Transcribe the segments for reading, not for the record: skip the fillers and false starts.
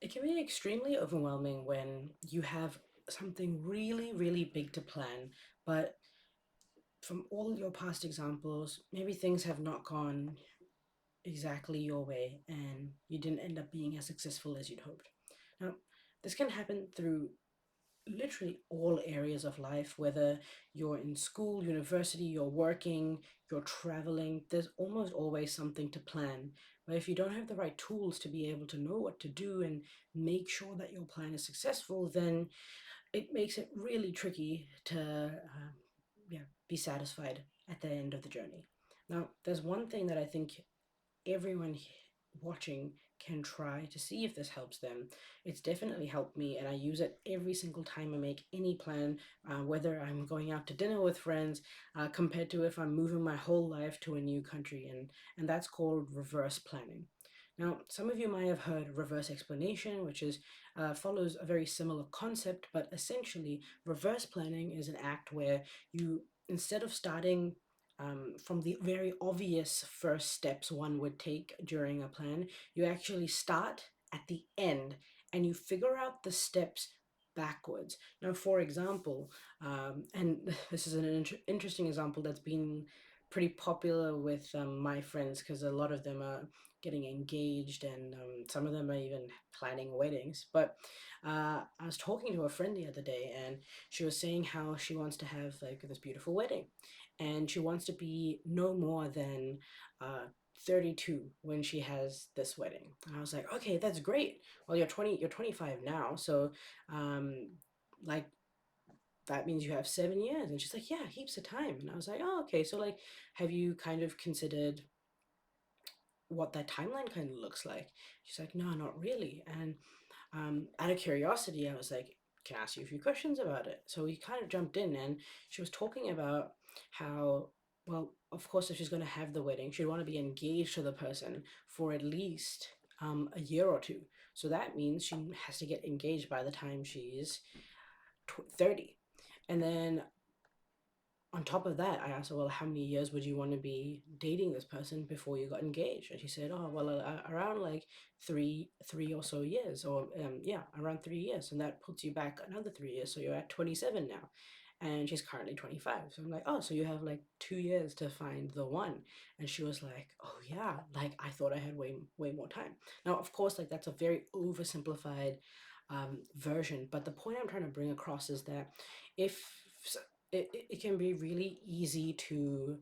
It can be extremely overwhelming when you have something really, really big to plan, but from all your past examples, maybe things have not gone exactly your way and you didn't end up being as successful as you'd hoped. Now, this can happen through literally all areas of life, whether you're in school, university, you're working, you're traveling, there's almost always something to plan. But if you don't have the right tools to be able to know what to do and make sure that your plan is successful, then it makes it really tricky to be satisfied at the end of the journey. Now, there's one thing that I think everyone watching can try to see if this helps them. It's definitely helped me, and I use it every single time I make any plan, whether I'm going out to dinner with friends, compared to if I'm moving my whole life to a new country, and that's called reverse planning. Now, some of you might have heard reverse explanation, which is follows a very similar concept, but essentially, reverse planning is an act where you, instead of starting from the very obvious first steps one would take during a plan, you actually start at the end and you figure out the steps backwards. Now, for example, and this is an interesting example that's been pretty popular with my friends because a lot of them are getting engaged and some of them are even planning weddings. But I was talking to a friend the other day and she was saying how she wants to have like this beautiful wedding and she wants to be no more than 32 when she has this wedding. And I was like, okay, that's great. Well, you're 25 now, so um, like that means you have 7 years. And she's like, yeah, heaps of time. And I was like, oh, okay. So like, have you kind of considered what that timeline kind of looks like? She's like, no, not really. And out of curiosity, I was like, can I ask you a few questions about it? So we kind of jumped in and she was talking about how, well, of course, if she's going to have the wedding, she'd want to be engaged to the person for at least a year or two. So that means she has to get engaged by the time she's 30. And then on top of that, I asked her, well, how many years would you want to be dating this person before you got engaged? And she said, oh, well, around like three or so years, or yeah, around 3 years. And that puts you back another 3 years. So you're at 27 now. And she's currently 25. So I'm like, oh, so you have like 2 years to find the one. And she was like, oh, yeah, like I thought I had way more time. Now, of course, like that's a very oversimplified version. But the point I'm trying to bring across is that if it can be really easy to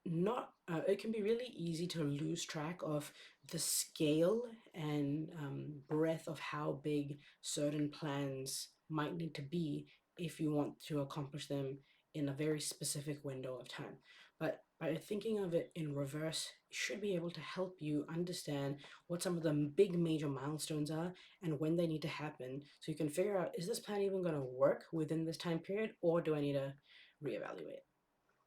not it can be really easy to lose track of the scale and breadth of how big certain plans might need to be if you want to accomplish them in a very specific window of time. But by thinking of it in reverse, it should be able to help you understand what some of the big major milestones are and when they need to happen so you can figure out, is this plan even going to work within this time period or do I need to reevaluate?